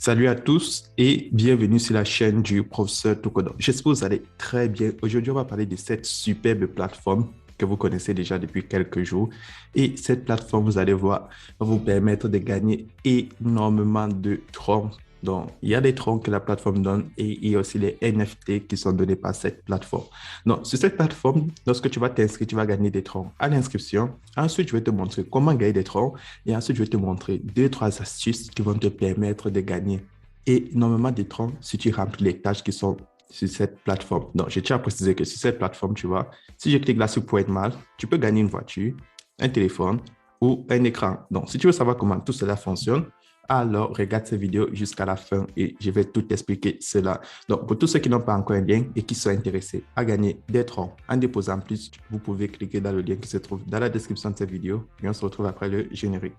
Salut à tous et bienvenue sur la chaîne du professeur Tokodo. J'espère que vous allez très bien. Aujourd'hui, on va parler de cette superbe plateforme que vous connaissez déjà depuis quelques jours. Et cette plateforme, vous allez voir, va vous permettre de gagner énormément de troncs. Donc, il y a des troncs que la plateforme donne et il y a aussi les NFT qui sont donnés par cette plateforme. Donc, sur cette plateforme, lorsque tu vas t'inscrire, tu vas gagner des troncs à l'inscription. Ensuite, je vais te montrer comment gagner des troncs. Et ensuite, je vais te montrer deux, trois astuces qui vont te permettre de gagner énormément de troncs si tu remplis les tâches qui sont sur cette plateforme. Donc, je tiens à préciser que sur cette plateforme, tu vois, si je clique là sur Point Mal, tu peux gagner une voiture, un téléphone ou un écran. Donc, si tu veux savoir comment tout cela fonctionne, alors regarde cette vidéo jusqu'à la fin et je vais tout expliquer cela. Donc, pour tous ceux qui n'ont pas encore un lien et qui sont intéressés à gagner des troncs en déposant plus, vous pouvez cliquer dans le lien qui se trouve dans la description de cette vidéo et on se retrouve après le générique.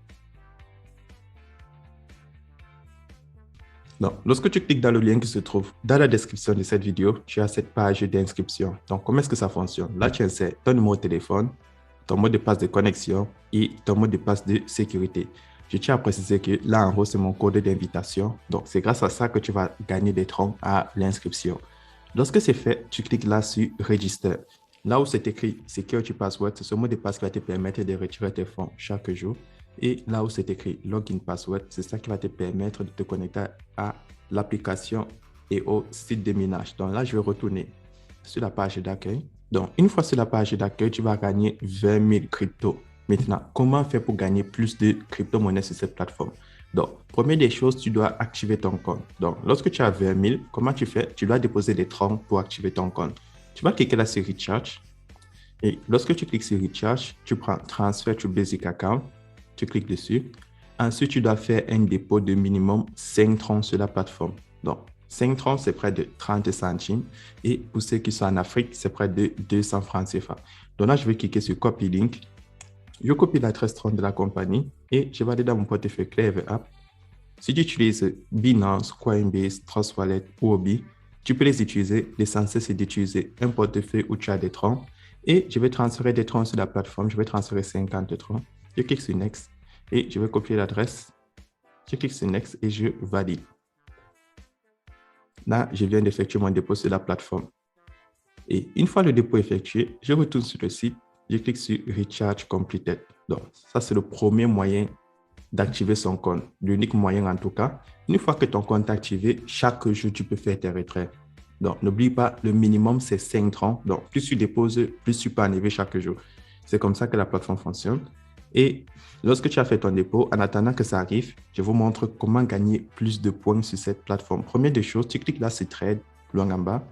Donc, lorsque tu cliques dans le lien qui se trouve dans la description de cette vidéo, tu as cette page d'inscription. Donc, comment est-ce que ça fonctionne? Là, tu insères ton numéro de téléphone, ton mot de passe de connexion et ton mot de passe de sécurité. Je tiens à préciser que là, en haut, c'est mon code d'invitation. Donc, c'est grâce à ça que tu vas gagner des troncs à l'inscription. Lorsque c'est fait, tu cliques là sur Register. Là où c'est écrit Security Password, c'est ce mot de passe qui va te permettre de retirer tes fonds chaque jour. Et là où c'est écrit Login Password, c'est ça qui va te permettre de te connecter à l'application et au site de minage. Donc là, je vais retourner sur la page d'accueil. Donc, une fois sur la page d'accueil, tu vas gagner 20 000 cryptos. Maintenant, comment faire pour gagner plus de crypto-monnaies sur cette plateforme? Donc, première des choses, tu dois activer ton compte. Donc, lorsque tu as 20 000, comment tu fais? Tu dois déposer des troncs pour activer ton compte. Tu vas cliquer là sur Recharge. Et lorsque tu cliques sur Recharge, tu prends Transfer to Basic Account. Tu cliques dessus. Ensuite, tu dois faire un dépôt de minimum 5 troncs sur la plateforme. Donc, 5 troncs, c'est près de 30 centimes. Et pour ceux qui sont en Afrique, c'est près de 200 francs CFA. Donc là, je vais cliquer sur Copy Link. Je copie l'adresse tronc de la compagnie et je vais aller dans mon portefeuille Clever App. Si tu utilises Binance, Coinbase, Trust Wallet ou Obi, tu peux les utiliser. L'essentiel, c'est d'utiliser un portefeuille où tu as des troncs. Et je vais transférer des troncs sur la plateforme. Je vais transférer 50 troncs. Je clique sur Next et je vais copier l'adresse. Je clique sur Next et je valide. Là, je viens d'effectuer mon dépôt sur la plateforme. Et une fois le dépôt effectué, je retourne sur le site. Je clique sur Recharge Completed. Donc, ça, c'est le premier moyen d'activer son compte. L'unique moyen en tout cas. Une fois que ton compte est activé, chaque jour, tu peux faire tes retraits. Donc, n'oublie pas, le minimum, c'est 5 troncs. Donc, plus tu déposes, plus tu peux enlever chaque jour. C'est comme ça que la plateforme fonctionne. Et lorsque tu as fait ton dépôt, en attendant que ça arrive, je vous montre comment gagner plus de points sur cette plateforme. Première des choses, tu cliques là sur Trade, loin en bas.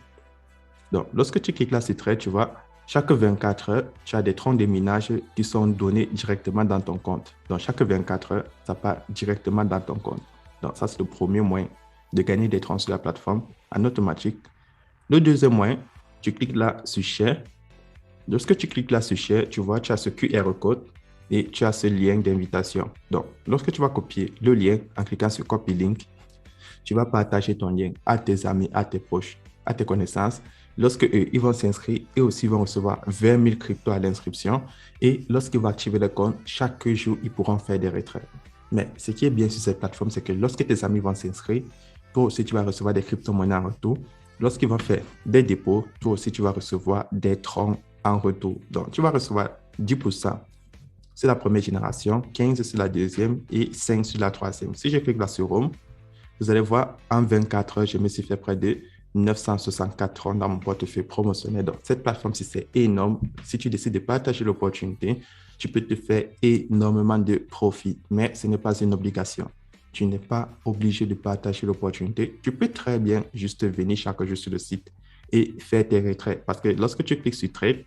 Donc, lorsque tu cliques là sur Trade, tu vois, chaque 24 heures, tu as des troncs de minage qui sont donnés directement dans ton compte. Donc, chaque 24 heures, ça part directement dans ton compte. Donc, ça, c'est le premier moyen de gagner des troncs sur la plateforme en automatique. Le deuxième moyen, tu cliques là sur Share. Lorsque tu cliques là sur Share, tu vois, tu as ce QR code et tu as ce lien d'invitation. Donc, lorsque tu vas copier le lien en cliquant sur Copy Link, tu vas partager ton lien à tes amis, à tes proches, à tes connaissances. Lorsque eux, ils vont s'inscrire, et aussi vont recevoir 20 000 cryptos à l'inscription. Et lorsqu'ils vont activer le compte, chaque jour, ils pourront faire des retraits. Mais ce qui est bien sur cette plateforme, c'est que lorsque tes amis vont s'inscrire, toi aussi, tu vas recevoir des crypto-monnaies en retour. Lorsqu'ils vont faire des dépôts, toi aussi, tu vas recevoir des troncs en retour. Donc, tu vas recevoir 10%. C'est la première génération, 15 sur la deuxième et 5 sur la troisième. Si je clique là sur Home, vous allez voir, en 24 heures, je me suis fait près de 964 troncs dans mon portefeuille promotionnel. Donc, cette plateforme, c'est énorme. Si tu décides de partager l'opportunité, tu peux te faire énormément de profit, mais ce n'est pas une obligation. Tu n'es pas obligé de partager l'opportunité. Tu peux très bien juste venir chaque jour sur le site et faire tes retraits. Parce que lorsque tu cliques sur Trade,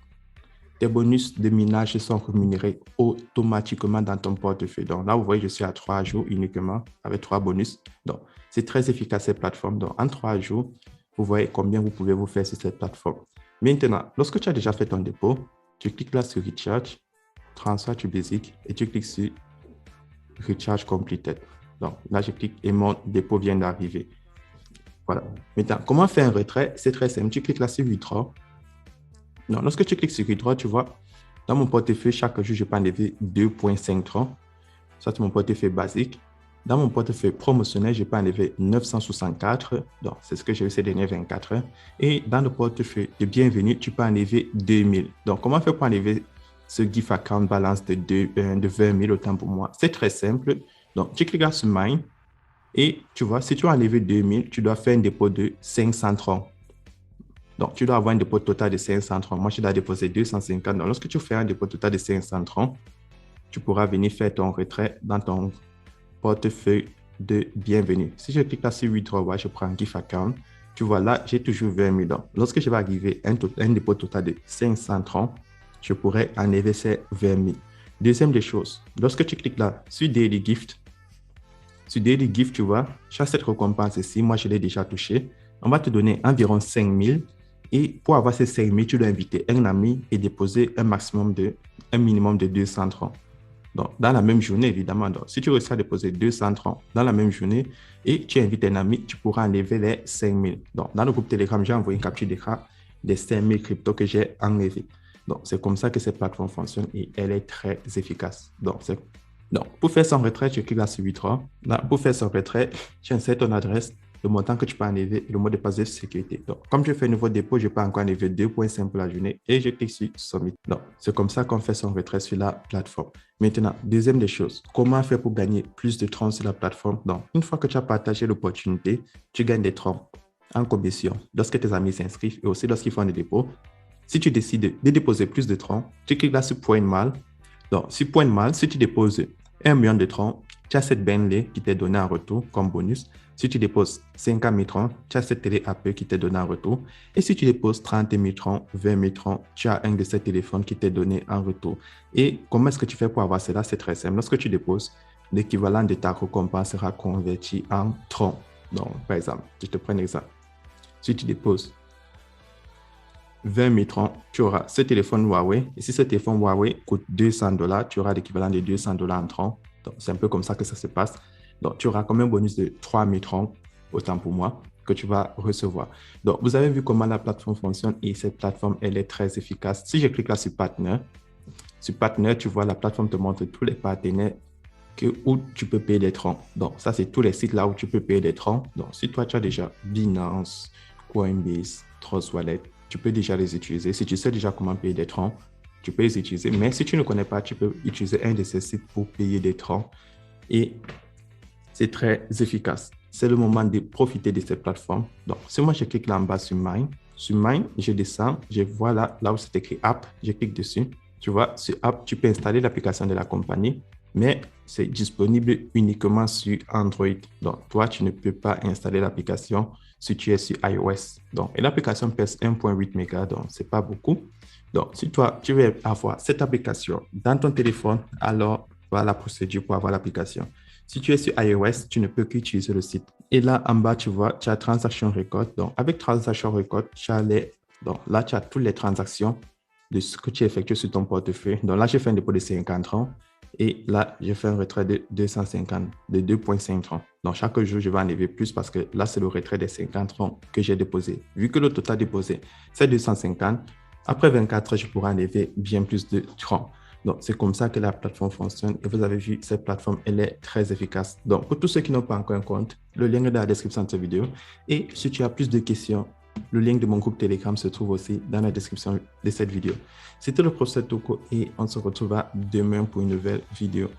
tes bonus de minage sont rémunérés automatiquement dans ton portefeuille. Donc là, vous voyez, je suis à 3 jours uniquement avec 3 bonus. Donc, c'est très efficace cette plateforme. Donc, en 3 jours, vous voyez combien vous pouvez vous faire sur cette plateforme. Maintenant, lorsque tu as déjà fait ton dépôt, tu cliques là sur Recharge, Transfer to Basic et tu cliques sur Recharge Completed. Donc, là, je clique et mon dépôt vient d'arriver. Voilà. Maintenant, comment faire un retrait? C'est très simple. Tu cliques là sur Withdraw. Non, lorsque tu cliques sur Withdraw, tu vois, dans mon portefeuille, chaque jour, je peux enlever 2,5 troncs. Ça, c'est mon portefeuille basique. dans mon portefeuille promotionnel, je peux enlever 964. Donc, c'est ce que j'ai eu ces dernières 24 heures. Et dans le portefeuille de bienvenue, tu peux enlever 2000. Donc, comment faire pour enlever ce gift account balance de 20 000 autant pour moi? C'est très simple. Donc, tu cliques sur Mine et tu vois, si tu as enlevé 2000, tu dois faire un dépôt de 530. Donc, tu dois avoir un dépôt total de 530. Moi, je dois déposer 250. Donc, lorsque tu fais un dépôt total de 530, tu pourras venir faire ton retrait dans ton portefeuille de bienvenue. Si je clique là sur Withdraw, je prends Gift Account. Tu vois là, j'ai toujours 20 000. Lorsque je vais arriver à un dépôt total de 530, je pourrais enlever ces 20 000. Deuxième des choses, lorsque tu cliques là sur Daily Gift, tu vois, chaque cette récompense ici, moi je l'ai déjà touché. On va te donner environ 5 000. Et pour avoir ces 5 000, tu dois inviter un ami et déposer un minimum de 230. Donc, dans la même journée, évidemment. Donc, si tu réussis à déposer 230 dans la même journée et tu invites un ami, tu pourras enlever les 5 000. Donc, dans le groupe Telegram, j'ai envoyé une capture d'écran des 5 000 cryptos que j'ai enlevés. Donc, c'est comme ça que cette plateforme fonctionne et elle est très efficace. Donc, pour faire son retrait, tu cliques là sur Withdraw. Pour faire son retrait, tu insères ton adresse, le montant que tu peux enlever et le mot de passe de sécurité. Donc, comme je fais un nouveau dépôt, je peux encore enlever 2,5 pour la journée et je clique sur Submit. Donc, c'est comme ça qu'on fait son retrait sur la plateforme. Maintenant, deuxième des choses, comment faire pour gagner plus de troncs sur la plateforme? Donc, une fois que tu as partagé l'opportunité, tu gagnes des troncs en commission lorsque tes amis s'inscrivent et aussi lorsqu'ils font des dépôts. Si tu décides de déposer plus de troncs, tu cliques là sur Point Mal. Donc, sur Point Mal, si tu déposes 1 million de troncs, tu as cette Bentley qui t'est donnée en retour comme bonus. Si tu déposes 50 000 troncs, tu as cette télé Apple qui t'est donnée en retour. Et si tu déposes 30 000 troncs, 20 000 troncs, tu as un de ces téléphones qui t'est donné en retour. Et comment est-ce que tu fais pour avoir cela? C'est très simple. Lorsque tu déposes, l'équivalent de ta récompense sera converti en troncs. Donc, par exemple, je te prends un exemple. Si tu déposes 20 000 troncs, tu auras ce téléphone Huawei. Et si ce téléphone Huawei coûte $200, tu auras l'équivalent de $200 en troncs. Donc, c'est un peu comme ça que ça se passe. Donc, tu auras comme un bonus de 3 000 troncs, autant pour moi, que tu vas recevoir. Donc, vous avez vu comment la plateforme fonctionne et cette plateforme, elle est très efficace. Si je clique là sur Partner, tu vois, la plateforme te montre tous les partenaires où tu peux payer des troncs. Donc, ça, c'est tous les sites là où tu peux payer des troncs. Donc, si toi, tu as déjà Binance, Coinbase, Trust Wallet, tu peux déjà les utiliser. Si tu sais déjà comment payer des troncs, tu peux les utiliser. Mais si tu ne connais pas, tu peux utiliser un de ces sites pour payer des troncs. Et c'est très efficace. C'est le moment de profiter de cette plateforme. Donc, si moi, je clique là en bas sur Mine, je descends, je vois là où c'est écrit App, je clique dessus. Tu vois, sur App, tu peux installer l'application de la compagnie, mais c'est disponible uniquement sur Android. Donc, toi, tu ne peux pas installer l'application si tu es sur iOS. Donc, et l'application pèse 1,8 mégas, donc c'est pas beaucoup. Donc, si toi, tu veux avoir cette application dans ton téléphone, alors voilà la procédure pour avoir l'application. Si tu es sur iOS, tu ne peux qu'utiliser le site. Et là, en bas, tu vois, tu as Transaction Record. Donc, avec Transaction Record, donc là, tu as toutes les transactions de ce que tu effectues sur ton portefeuille. Donc là, j'ai fait un dépôt de 50 ans. Et là, j'ai fait un retrait de 250, de 2,5 troncs. Donc, chaque jour, je vais enlever plus parce que là, c'est le retrait des 50 troncs que j'ai déposé. Vu que le total déposé, c'est 250, après 24 heures, je pourrai enlever bien plus de troncs. Donc, c'est comme ça que la plateforme fonctionne. Et vous avez vu, cette plateforme, elle est très efficace. Donc, pour tous ceux qui n'ont pas encore un compte, le lien est dans la description de cette vidéo. Et si tu as plus de questions, le lien de mon groupe Telegram se trouve aussi dans la description de cette vidéo. C'était le professeur Toko et on se retrouvera demain pour une nouvelle vidéo.